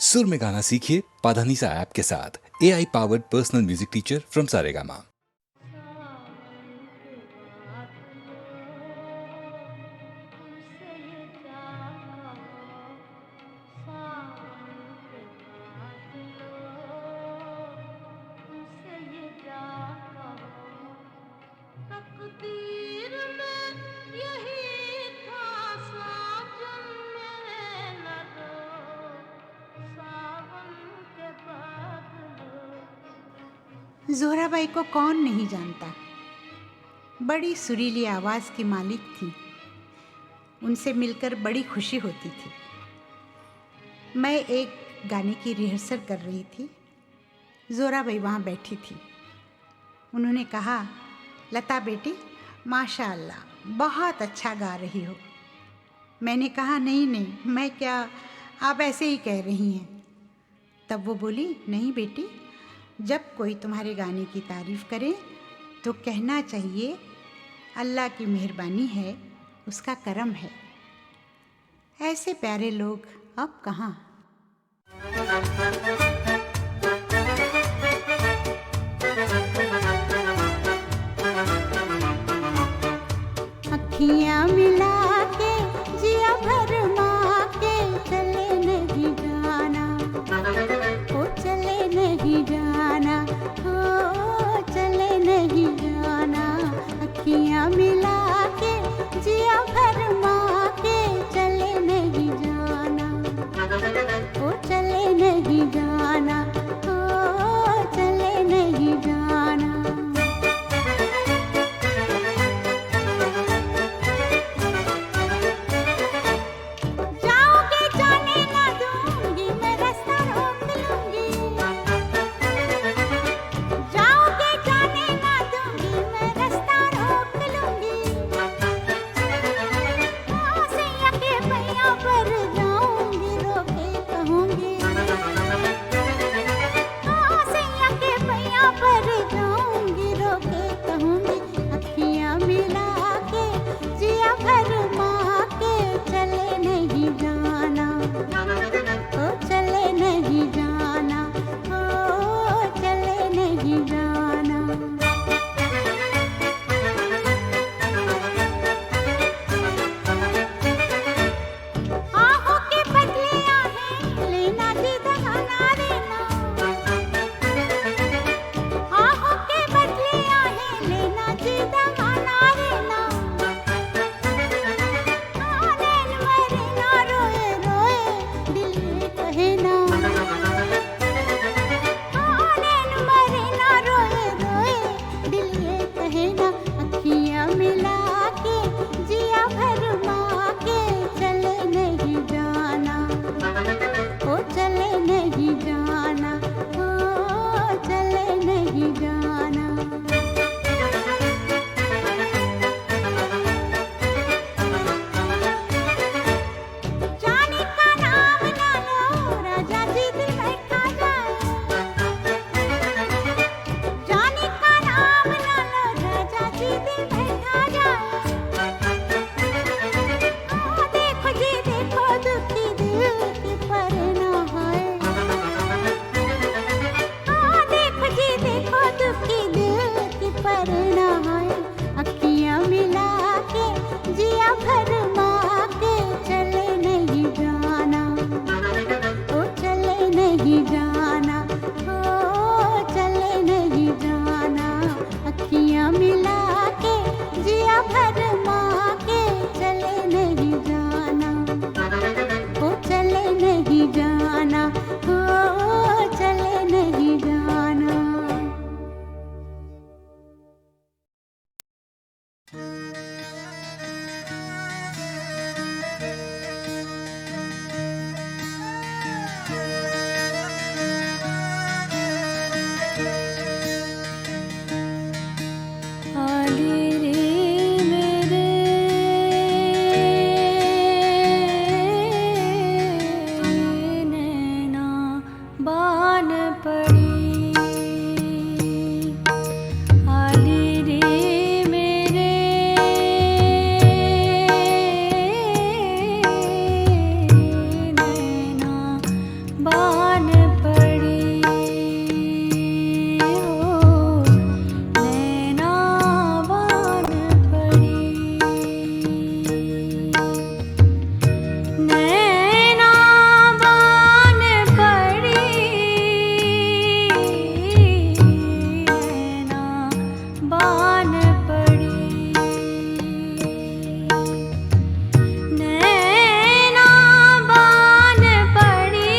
सुर में गाना सीखिए पाधानीसा ऐप के साथ। AI powered personal music teacher from Saregama. Zohrabai को कौन नहीं जानता। बड़ी सुरीली आवाज़ की मालिक थी। उनसे मिलकर बड़ी खुशी होती थी। मैं एक गाने की रिहर्सल कर रही थी। जोहराबाई वहाँ बैठी थी। उन्होंने कहा, लता बेटी, माशाअल्लाह बहुत अच्छा गा रही हो। मैंने कहा, नहीं नहीं, मैं क्या, आप ऐसे ही कह रही हैं। तब वो बोली, नहीं बेटी, जब कोई तुम्हारे गाने की तारीफ़ करे तो कहना चाहिए अल्लाह की मेहरबानी है, उसका करम है। ऐसे प्यारे लोग अब कहाँ। अखियाँ मिला के जिया भरमा के चले नहीं जाना, ओ चले नहीं जाना, ओ चले नहीं जाना। अखियाँ मिला के जिया भरमा के चले नहीं जाना, ओ चले नहीं जाना, ओ चले नहीं जाना। बान पड़ी हो, नैना बान पड़ी, नैना बान पड़ी, नैना बान पड़ी, नैना बान पड़ी,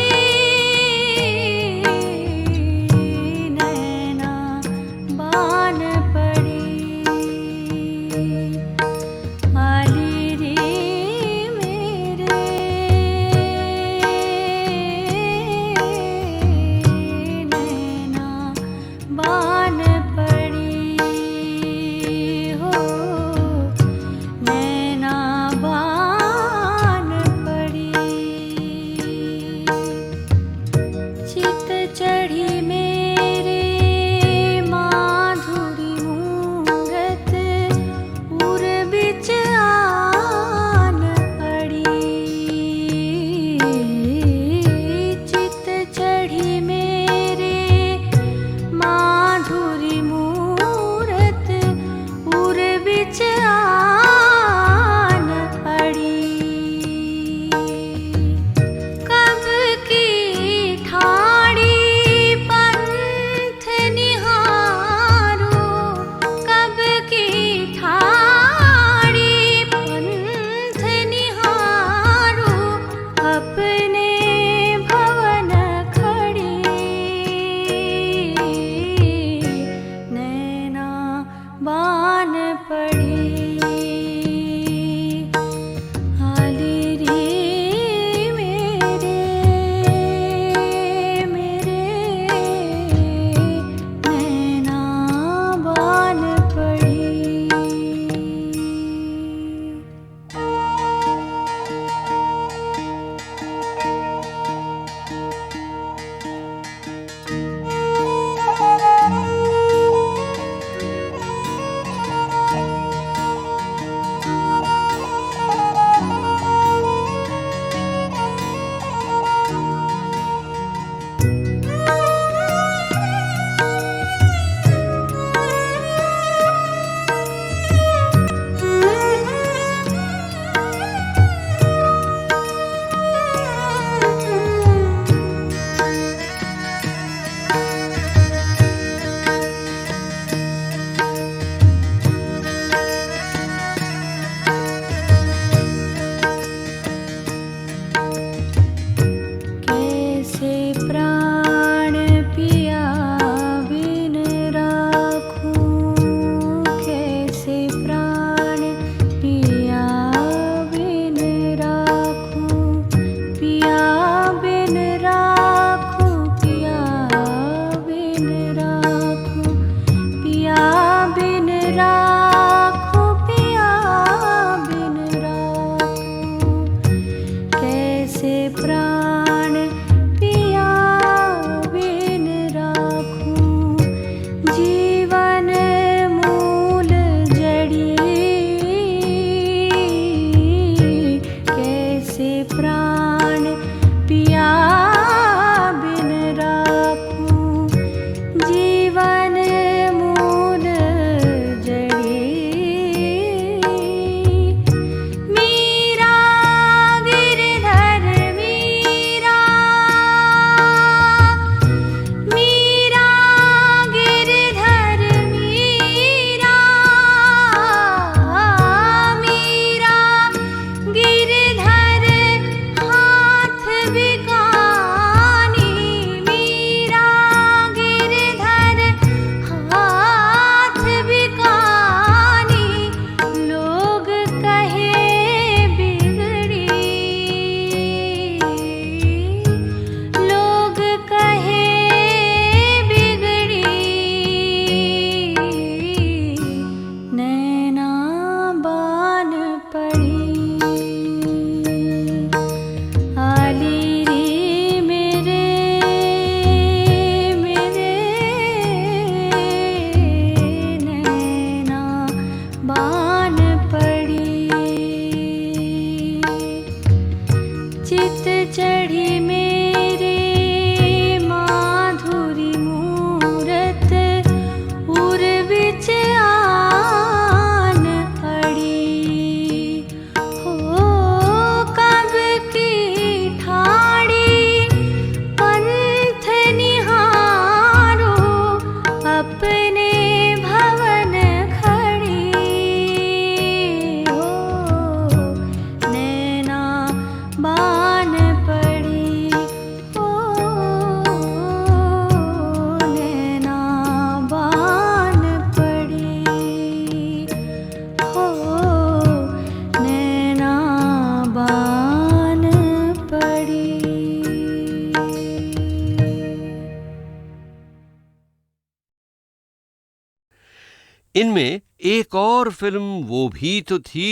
इनमें एक और फिल्म वो भी तो थी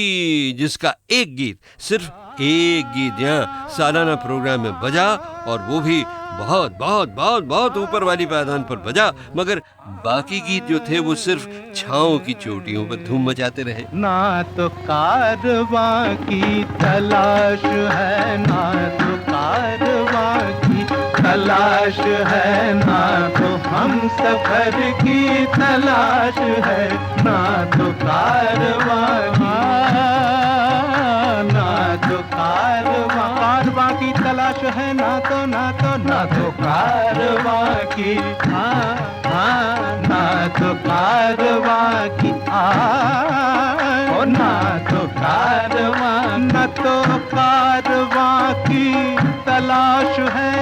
जिसका एक गीत, सिर्फ एक गीत यहाँ सालाना प्रोग्राम में बजा, और वो भी बहुत बहुत बहुत बहुत ऊपर वाली पायदान पर बजा, मगर बाकी गीत जो थे वो सिर्फ छाँव की चोटियों पर धूम मचाते रहे। ना तो कारवां की तलाश है, ना तो कारवां की तलाश है, ना तो हम सफर की तलाश है, ना तो कारवां कारवां की तलाश है, ना तो कारवां की ना तो कारवां की ना तो कारवां, न तो कारवां की तलाश है,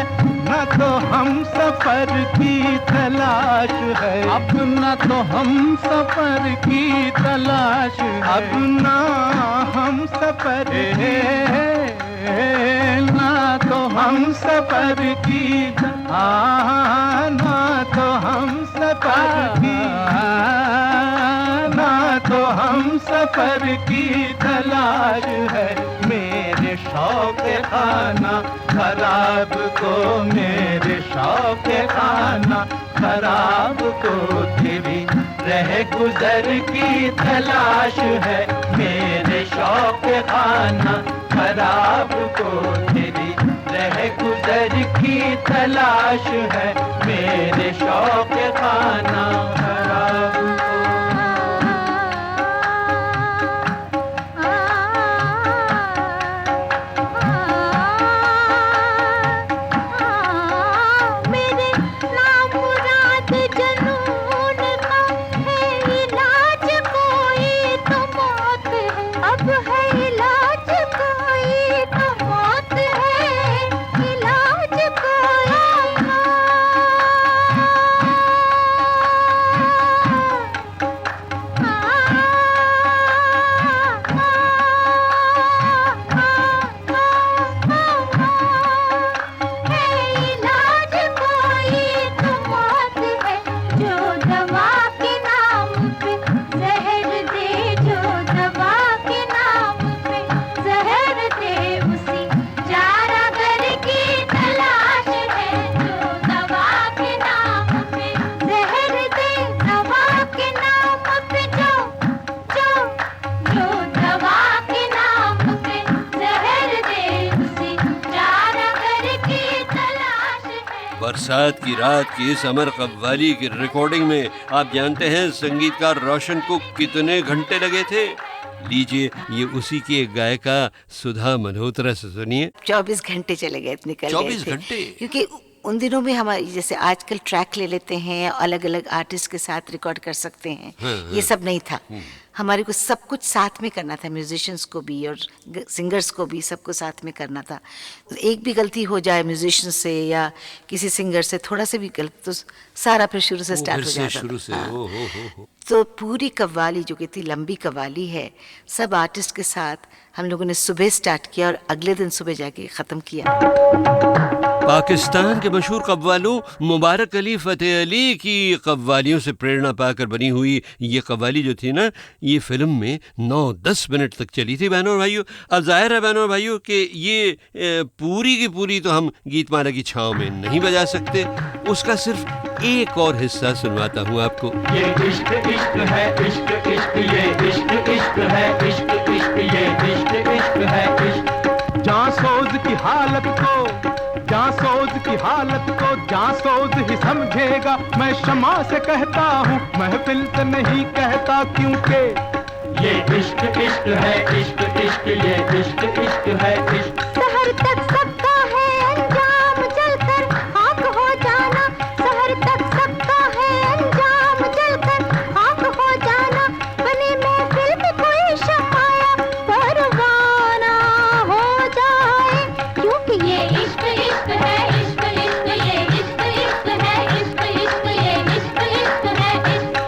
न तो हम सफर की तलाश है, अब न तो हम सफर की तलाश है, अब ना हम सफर ना तो हम सफर की ना तो हम सफर की ना तो हम सफर की तलाश है। मेरे शौक खाना खराब को, मेरे शौक खाना खराब को तेरी रह गुजर की तलाश है। मेरे शौक खाना खराब को तेरी रह गुजर की तलाश है। मेरे शौक खाना खराब को। मेरे नामुराद जनून का है इलाज, कोई तो मौत है, अब है इलाज कोई तो मौत है, इलाज कोई इलाज कोई तो मौत है, जो दवा के नाम पे जहर दे, जो दवा के नाम पे जहर दे, उसी चारागर की तलाश है। जो दवा के नाम पे जहर दे, दवा के नाम पे जो दवा के नाम पे जहर दे, उसी चारागर की तलाश है। बरसात की रात की इस अमर कव्वाली की रिकॉर्डिंग में आप जानते हैं संगीतकार रोशन को कितने घंटे लगे थे? लीजिए ये उसी की एक गायिका सुधा मल्होत्रा से सुनिए। 24 घंटे चले गए, निकल गए 24 थे। घंटे? क्योंकि उन दिनों में हमारी जैसे आजकल ट्रैक ले लेते हैं, अलग अलग आर्टिस्ट के साथ रिकॉर्ड कर सकते हैं, ये सब नहीं था। हमारे को सब कुछ साथ में करना था, म्यूजिशियंस को भी और सिंगर्स को भी, सबको साथ में करना था। एक भी गलती हो जाए म्यूजिशियन से या किसी सिंगर से, थोड़ा से भी गलत तो सारा फिर शुरू से स्टार्ट हो जाता शुरू से था। हाँ। हो। तो पूरी कव्वाली जो कि इतनी लंबी कव्वाली है, सब आर्टिस्ट के साथ हम लोगों ने सुबह स्टार्ट किया और अगले दिन सुबह जाके ख़त्म किया। पाकिस्तान के मशहूर कव्वालों मुबारक अली फ़तेह अली की कव्वालियों से प्रेरणा पाकर बनी हुई ये कव्वाली जो थी ना, ये फिल्म में 9-10 मिनट तक चली थी बहनों और भाइयों। अब जाहिर है बहनों और भाइयों कि ये पूरी की पूरी तो हम गीतमाला की छाँव में नहीं बजा सकते, उसका सिर्फ एक और हिस्सा सुनवाता हूँ आपको। ये इश्क इश्क है, इश्क इश्क ये इश्क इश्क है, इश्क इश्क ये इश्क इश्क है, इश्क जांसोज की हालत को, जांसोज की हालत को जांसोज ही समझेगा। मैं शमा से कहता हूँ, महफिल से नहीं कहता, क्योंकि ये इश्क इश्क है, इश्क इश्क ये इश्क इश्क है, इश्क शहर तक सबका है अंजाम जलकर खाक हो जाना, शहर तक सबका है अंजाम जलकर खाक हो जाना, बनी महफिल में कोई शमाया परवाना हो जाए, क्योंकि ये इश्क इश्क है, इश्क इश्क ये इश्क इश्क है, इश्क इश्क ये इश्क इश्क है, इश्क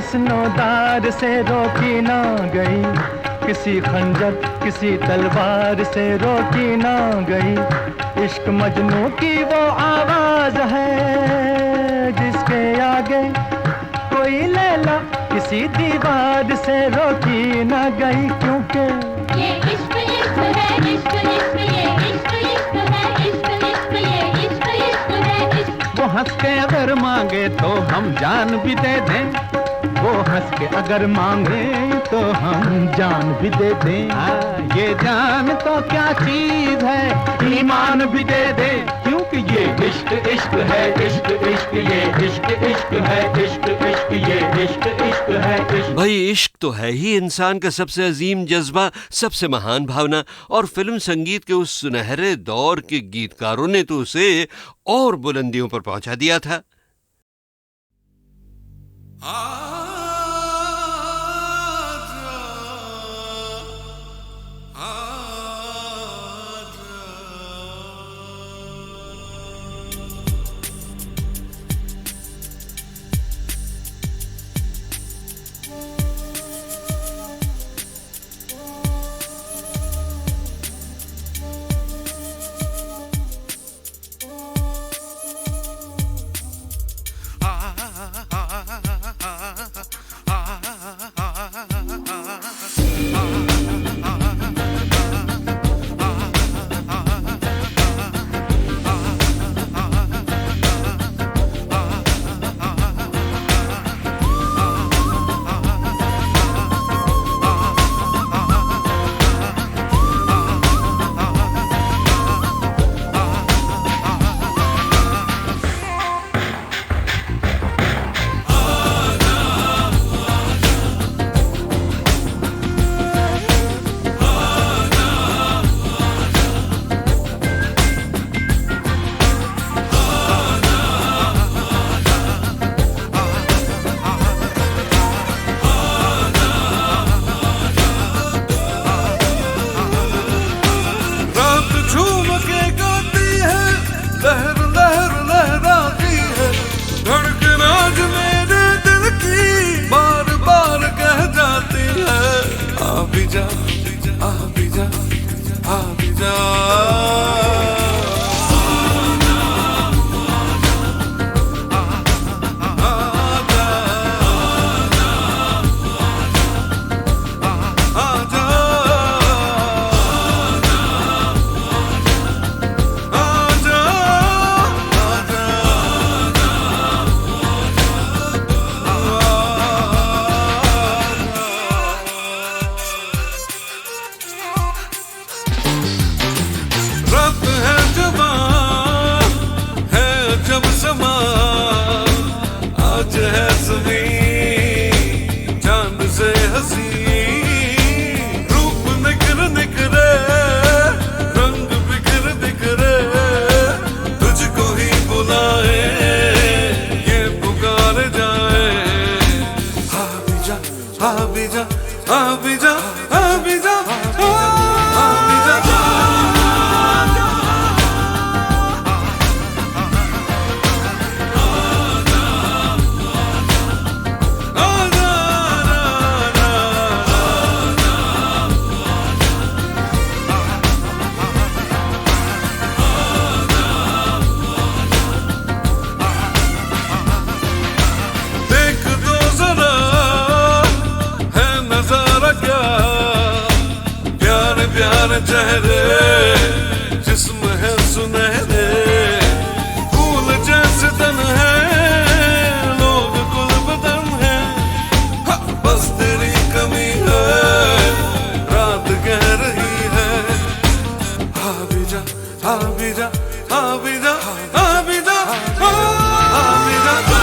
हुस्नोदार से रोकी ना गई, किसी खंजर किसी तलवार से रोकी ना गई। इश्क मजनू की वो आवाज है जिसके आगे कोई लैला किसी दीवार से रोकी ना गई, क्योंकि ये इश्क इश्क है, इश्क इश्क, ये इश्क इश्क है, इश्क इश्क, ये इश्क इश्क है, इश्क। वो हंस के अगर मांगे तो हम जान भी दे दें, वो हंस के अगर मांगे तो हम जान भी दे दें। ये जान तो क्या चीज है, ईमान भी दे दे, क्योंकि ये इश्क इश्क है, इश्क इश्क, ये इश्क इश्क है, इश्क इश्क, ये इश्क इश्क है, इश्क। भाई इश्क तो है ही इंसान का सबसे अजीम जज्बा, सबसे महान भावना, और फिल्म संगीत के उस सुनहरे दौर के गीतकारों ने तो उसे और बुलंदियों पर पहुंचा दिया था। चेहरे जिस्म है सुनहरे, फूल जैसे तन है, लोग कुल बदन है, बस तेरी कमी है, रात कह रही है, आ भी जा, आ भी जा, आ भी जा, आ भी जा, आ भी जा।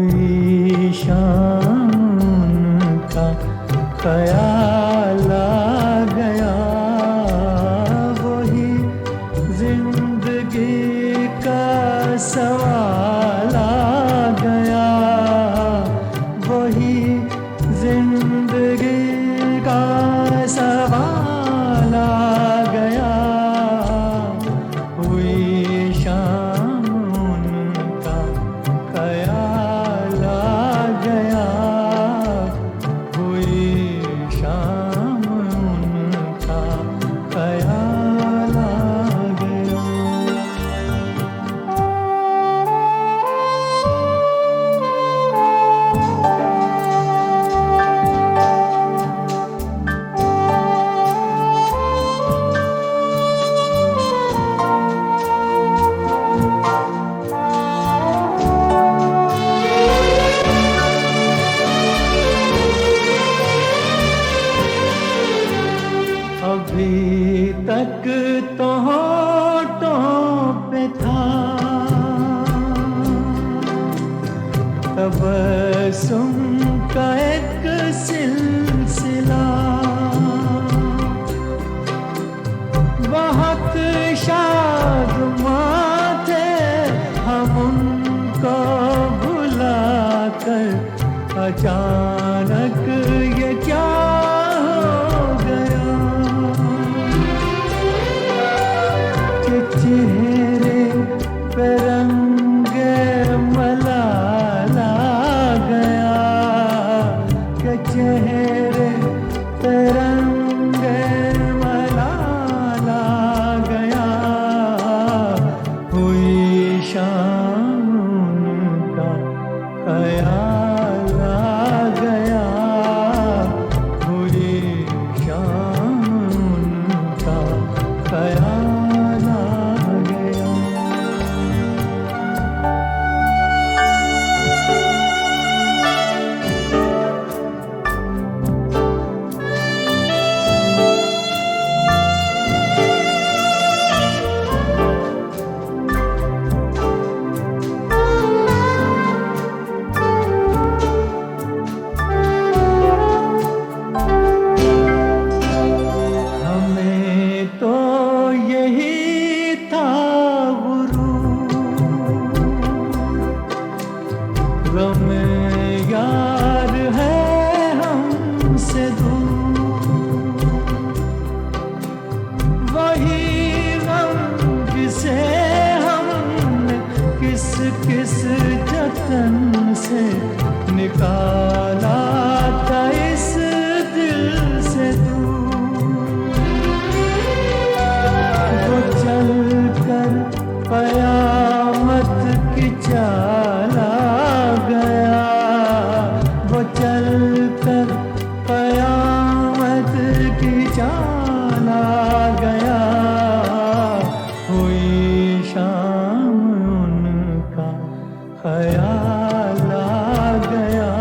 हुई शाम उनका ख्याल आ गया, वही जिंदगी का सवाल आ गया, वही जिंदगी का सवाल आ गया। हुई शाम उनका ख्याल आ गया, हुई शाम उनका ख्याल आ गया। अभी तक तो होठों पे था तबस्सुम का एक सिलसिला, बहुत शादमां थे हम उनको भुलाकर, अचानक ये क्या हो गया कि चेहरे पे रंगे मलाल आ गया, कि चेहरे पे रंगे मलाल आ गया। हुई शाम उनका ख्याल आ गया, हुई शाम उनका ख्याल आ गया। हमें तो यही था गुरूर, गम यार है हमसे दूर, वही गम जिसे हमने किस किस जतन से निकाला था इस दिल से दूर। वो चल कर कयामत की चाल आ गया, वो चल कर कयामत की चाल आ गया। हुई शाम उनका ख्याल आ गया,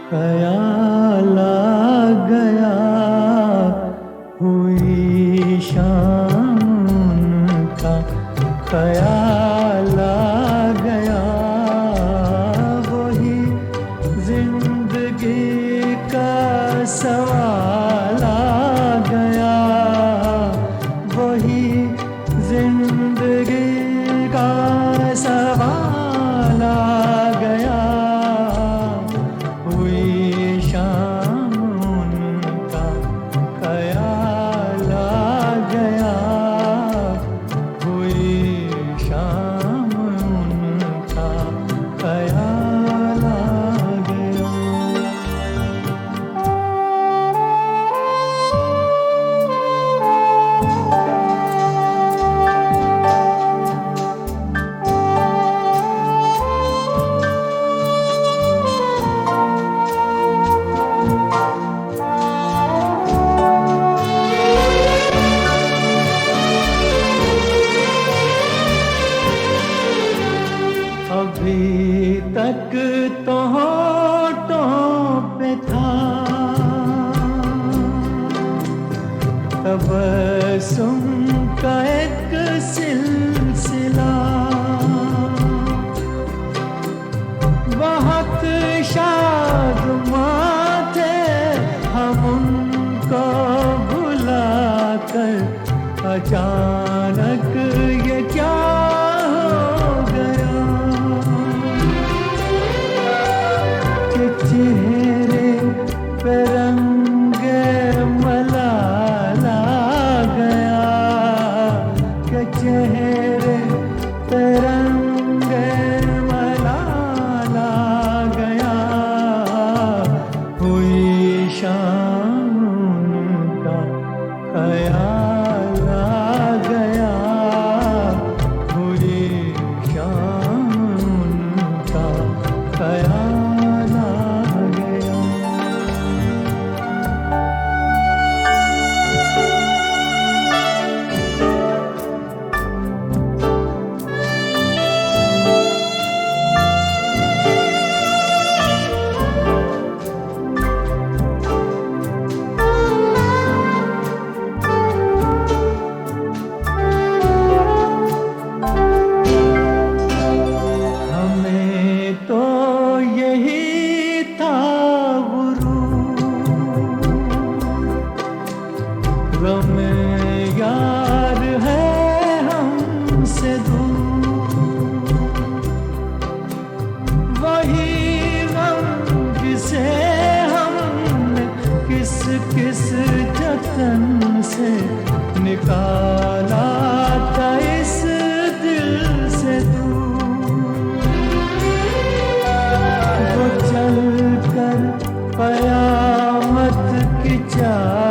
ख्याल आ गया, हुई शाम उनका ख्याल आ गया, वही जिंदगी का सवाल आ गया, वही जिंदगी का सवाल आ गया, हुई शाम उनका ख्याल आ गया, हुई शाम उनका ख्याल आ गया। अभी तक तो होठों पे था तबस्सुम का एक सिलसिला, बहुत शादमां थे हम उनको भुलाकर, अचानक ये क्या हो गया कि चेहरे पे रंगे मलाल आ गया, कि चेहरे पे रंगे मलाल आ गया, हुई शाम उनका ख्याल आ गया, हुई शाम उनका ख्याल आ गया। हमें तो यही था गुरूर, गम यार है हमसे दूर, वही गम जिसे हमने किस किस जतन से निकाला था इस दिल से दूर, वो चल कर कयामत की चाल